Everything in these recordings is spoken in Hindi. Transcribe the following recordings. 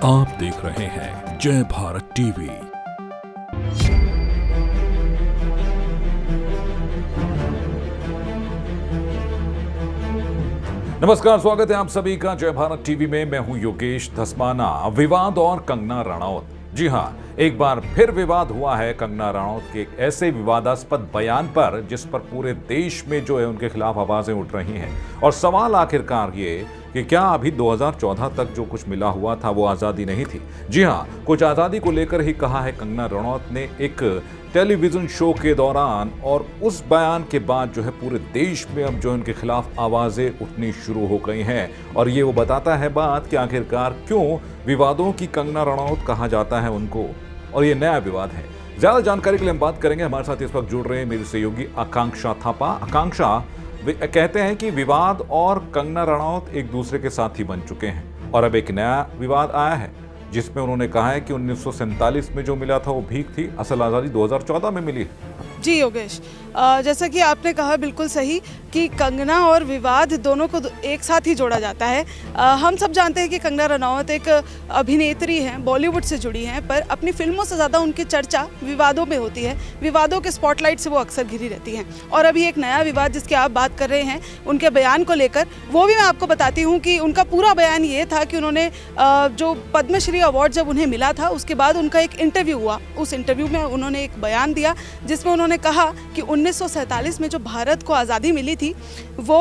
आप देख रहे हैं जय भारत टीवी। नमस्कार, स्वागत है आप सभी का जय भारत टीवी में। मैं हूं योगेश धस्माना। विवाद और कंगना रनौत, जी हां, एक बार फिर विवाद हुआ है कंगना रनौत के एक ऐसे विवादास्पद बयान पर जिस पर पूरे देश में जो है उनके खिलाफ आवाजें उठ रही हैं। और सवाल आखिरकार ये कि क्या अभी 2014 तक जो कुछ मिला हुआ था वो आज़ादी नहीं थी? जी हां, कुछ आज़ादी को लेकर ही कहा है कंगना रनौत ने एक टेलीविजन शो के दौरान। और उस बयान के बाद जो है पूरे देश में अब जो उनके खिलाफ आवाजें उठनी शुरू हो गई हैं। और ये वो बताता है बात कि आखिरकार क्यों विवादों की कंगना रनौत कहा जाता है उनको, और ये नया विवाद है। ज्यादा जानकारी के लिए हम बात करेंगे। हमारे साथ इस वक्त जुड़ रहे हैं मेरी सहयोगी आकांक्षा थापा। आकांक्षा, कहते हैं कि विवाद और कंगना रनौत एक दूसरे के साथी बन चुके हैं और अब एक नया विवाद आया है जिसमें उन्होंने कहा है कि 1947 में जो मिला था वो भीख थी, असल आज़ादी 2014 में मिली। जी योगेश, जैसा कि आपने कहा बिल्कुल सही कि कंगना और विवाद दोनों को एक साथ ही जोड़ा जाता है। हम सब जानते हैं कि कंगना रनौत एक अभिनेत्री हैं, बॉलीवुड से जुड़ी हैं, पर अपनी फिल्मों से ज़्यादा उनकी चर्चा विवादों में होती है। विवादों के स्पॉटलाइट से वो अक्सर घिरी रहती हैं। और अभी एक नया विवाद जिसकी आप बात कर रहे हैं, उनके बयान को लेकर, वो भी मैं आपको बताती हूँ कि उनका पूरा बयान ये था कि उन्होंने जो पद्मश्री अवार्ड जब उन्हें मिला था उसके बाद उनका एक इंटरव्यू हुआ। उस इंटरव्यू में उन्होंने एक बयान दिया जिसमें उन्होंने कहा कि 1947 में जो भारत को आज़ादी मिली थी वो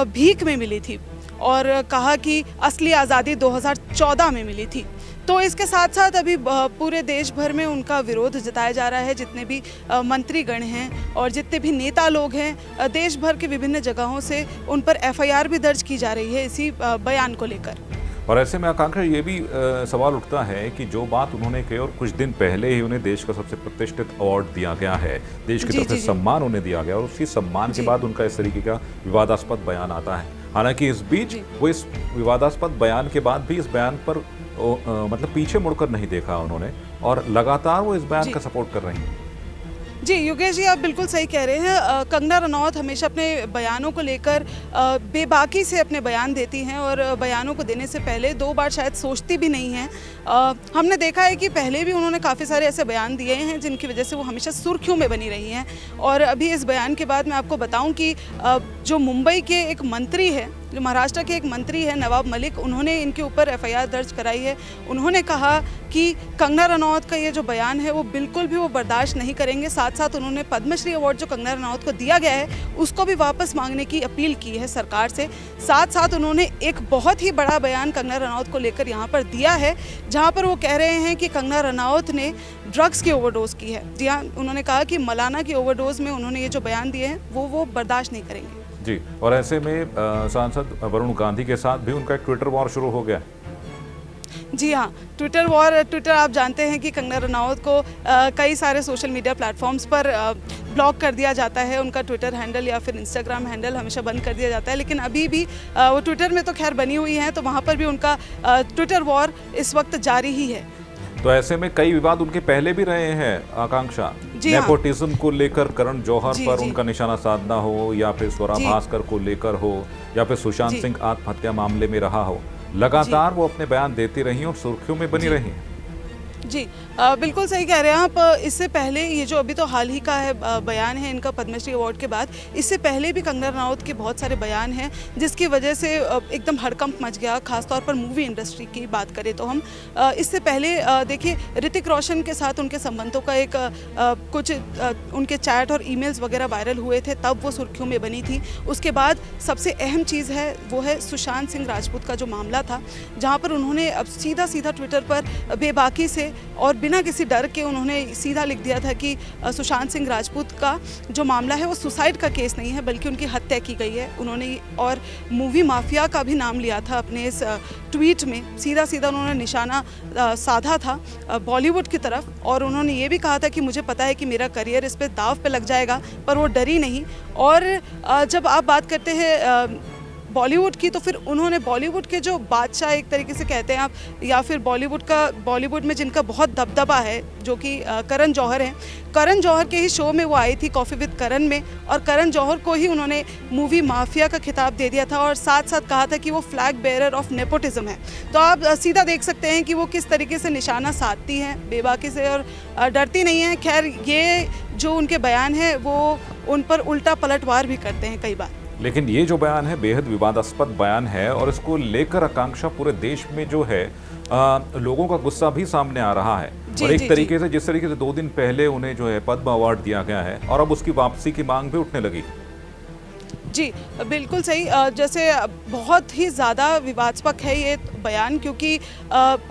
भीख में मिली थी, और कहा कि असली आज़ादी 2014 में मिली थी। तो इसके साथ साथ अभी पूरे देश भर में उनका विरोध जताया जा रहा है। जितने भी मंत्रीगण हैं और जितने भी नेता लोग हैं, देश भर के विभिन्न जगहों से उन पर FIR भी दर्ज की जा रही है इसी बयान को लेकर। और ऐसे में आकांक्षा ये भी सवाल उठता है कि जो बात उन्होंने कही और कुछ दिन पहले ही उन्हें देश का सबसे प्रतिष्ठित अवार्ड दिया गया है, देश की तरफ से सम्मान उन्हें दिया गया, और उसी सम्मान के बाद उनका इस तरीके का विवादास्पद बयान आता है। हालांकि इस बीच वो इस विवादास्पद बयान के बाद भी इस बयान पर मतलब पीछे मुड़कर नहीं देखा उन्होंने, और लगातार वो इस बयान का सपोर्ट कर रही हैं। जी योगेश जी, आप बिल्कुल सही कह रहे हैं। कंगना रनौत हमेशा अपने बयानों को लेकर बेबाकी से अपने बयान देती हैं और बयानों को देने से पहले 2 बार शायद सोचती भी नहीं हैं। हमने देखा है कि पहले भी उन्होंने काफ़ी सारे ऐसे बयान दिए हैं जिनकी वजह से वो हमेशा सुर्खियों में बनी रही हैं। और अभी इस बयान के बाद मैं आपको बताऊं कि जो मुंबई के एक मंत्री है, जो महाराष्ट्र के एक मंत्री है नवाब मलिक, उन्होंने इनके ऊपर FIR दर्ज कराई है। उन्होंने कहा कि कंगना रनौत का ये जो बयान है वो बिल्कुल भी वो बर्दाश्त नहीं करेंगे। साथ साथ उन्होंने पद्मश्री अवार्ड जो कंगना रनौत को दिया गया है उसको भी वापस मांगने की अपील की है सरकार से। साथ साथ उन्होंने एक बहुत ही बड़ा बयान कंगना रनौत को लेकर यहाँ पर दिया है, जहाँ पर वो कह रहे हैं कि कंगना रनौत ने ड्रग्स की ओवरडोज की है। जी हाँ, उन्होंने कहा कि मलाना की ओवरडोज में उन्होंने ये जो बयान दिए हैं वो बर्दाश्त नहीं करेंगे। जी, और ऐसे में सांसद वरुण गांधी के साथ भी उनका एक ट्विटर वॉर शुरू हो गया। जी हाँ, ट्विटर आप जानते हैं कि कंगना रनौत को कई सारे सोशल मीडिया प्लेटफॉर्म्स पर ब्लॉक कर दिया जाता है। उनका ट्विटर हैंडल या फिर इंस्टाग्राम हैंडल हमेशा बंद कर दिया जाता है, लेकिन अभी भी वो ट्विटर में तो खैर बनी हुई हैं, तो वहाँ पर भी उनका ट्विटर वॉर इस वक्त जारी ही है। तो ऐसे में कई विवाद उनके पहले भी रहे हैं आकांक्षा। नेपोटिज्म को लेकर करण जौहर पर उनका निशाना साधना हो, या फिर स्वरा भास्कर को लेकर हो, या फिर सुशांत सिंह आत्महत्या मामले में रहा हो, लगातार वो अपने बयान देती रही और सुर्खियों में बनी रही। जी बिल्कुल सही कह रहे हैं आप। इससे पहले ये जो अभी तो हाल ही का है बयान है इनका पद्मश्री अवार्ड के बाद, इससे पहले भी कंगना रनौत के बहुत सारे बयान हैं जिसकी वजह से एकदम हड़कंप मच गया, खासतौर पर मूवी इंडस्ट्री की बात करें तो हम। इससे पहले देखिए, ऋतिक रोशन के साथ उनके संबंधों का एक कुछ उनके चैट और ईमेल्स वगैरह वायरल हुए थे, तब वो सुर्खियों में बनी थी। उसके बाद सबसे अहम चीज़ है वो है सुशांत सिंह राजपूत का जो मामला था, जहाँ पर उन्होंने अब सीधा ट्विटर पर बेबाकी से और बिना किसी डर के उन्होंने सीधा लिख दिया था कि सुशांत सिंह राजपूत का जो मामला है वो सुसाइड का केस नहीं है बल्कि उनकी हत्या की गई है। उन्होंने और मूवी माफिया का भी नाम लिया था अपने इस ट्वीट में। सीधा उन्होंने निशाना साधा था बॉलीवुड की तरफ, और उन्होंने ये भी कहा था कि मुझे पता है कि मेरा करियर इस पे दाव पे लग जाएगा, पर वो डरी नहीं। और जब आप बात करते हैं बॉलीवुड की, तो फिर उन्होंने बॉलीवुड के जो बादशाह एक तरीके से कहते हैं आप, या फिर बॉलीवुड में जिनका बहुत दबदबा है, जो कि करण जौहर हैं। करण जौहर के ही शो में वो आई थी कॉफ़ी विद करण में, और करण जौहर को ही उन्होंने मूवी माफिया का खिताब दे दिया था और साथ साथ कहा था कि वो फ्लैग बेरर ऑफ नेपोटिज्म है। तो आप सीधा देख सकते हैं कि वो किस तरीके से निशाना साधती हैं बेबाकी से और डरती नहीं हैं। खैर, ये जो उनके बयान है वो उन पर उल्टा पलटवार भी करते हैं कई बार। लेकिन ये जो बयान है बेहद विवादास्पद बयान है और इसको लेकर आकांक्षा पूरे देश में जो है लोगों का गुस्सा भी सामने आ रहा है। और एक तरीके से जिस तरीके से 2 दिन पहले उन्हें जो है पद्म अवार्ड दिया गया है और अब उसकी वापसी की मांग भी उठने लगी। जी, बिल्कुल सही। जैसे बहुत ही ज़्यादा विवादास्पद है ये बयान, क्योंकि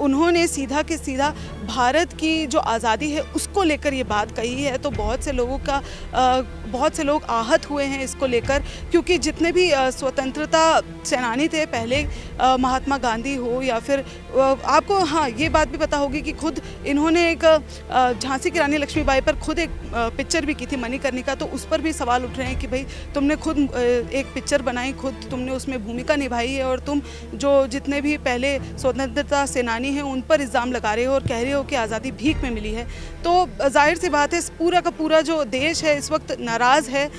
उन्होंने सीधा के सीधा भारत की जो आज़ादी है उसको लेकर ये बात कही है। तो बहुत से लोग आहत हुए हैं इसको लेकर, क्योंकि जितने भी स्वतंत्रता सेनानी थे पहले, महात्मा गांधी हो या फिर आपको हाँ ये बात भी पता होगी कि खुद इन्होंने एक झांसी की रानी लक्ष्मीबाई पर खुद एक पिक्चर भी की थी मणिकर्णिका। तो उस पर भी सवाल उठ रहे हैं कि भाई तुमने खुद एक पिक्चर बनाई, खुद तुमने उसमें भूमिका निभाई है और तुम जो जितने भी पहले स्वतंत्रता सेनानी हैं उन पर इल्ज़ाम लगा रहे हो और कह रहे हो कि आज़ादी भीख में मिली है। तो जाहिर सी बात है पूरा का पूरा जो देश है इस वक्त नाराज़ है।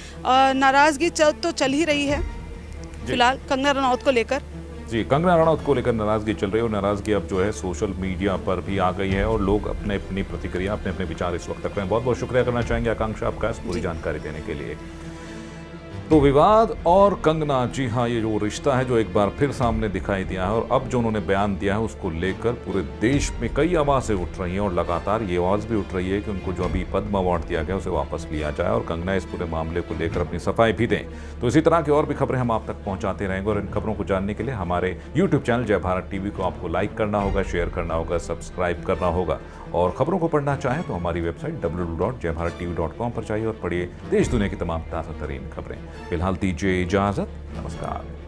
नाराज़गी तो चल ही रही है फिलहाल कंगना रनौत को लेकर। जी, कंगना रनौत को लेकर नाराजगी चल रही है और नाराजगी अब जो है सोशल मीडिया पर भी आ गई है और लोग अपने अपनी प्रतिक्रिया अपने विचार इस वक्त रख रहे हैं। बहुत बहुत शुक्रिया करना चाहेंगे आकांक्षा आपका इस पूरी जानकारी देने के लिए। तो विवाद और कंगना, जी हाँ, ये जो रिश्ता है जो एक बार फिर सामने दिखाई दिया है और अब जो उन्होंने बयान दिया है उसको लेकर पूरे देश में कई आवाज़ें उठ रही हैं और लगातार ये आवाज़ भी उठ रही है कि उनको जो अभी पद्म अवार्ड दिया गया उसे वापस लिया जाए और कंगना इस पूरे मामले को लेकर अपनी सफाई भी दें। तो इसी तरह की और भी खबरें हम आप तक पहुंचाते रहेंगे और इन खबरों को जानने के लिए हमारे यूट्यूब चैनल जय भारत टीवी को आपको लाइक करना होगा, शेयर करना होगा, सब्सक्राइब करना होगा और खबरों को पढ़ना चाहें तो हमारी वेबसाइट www.jayabharattv.com पर जाइए और पढ़िए देश दुनिया की तमाम ताज़ा तरीन खबरें। फिलहाल दीजिए इजाज़त, नमस्कार।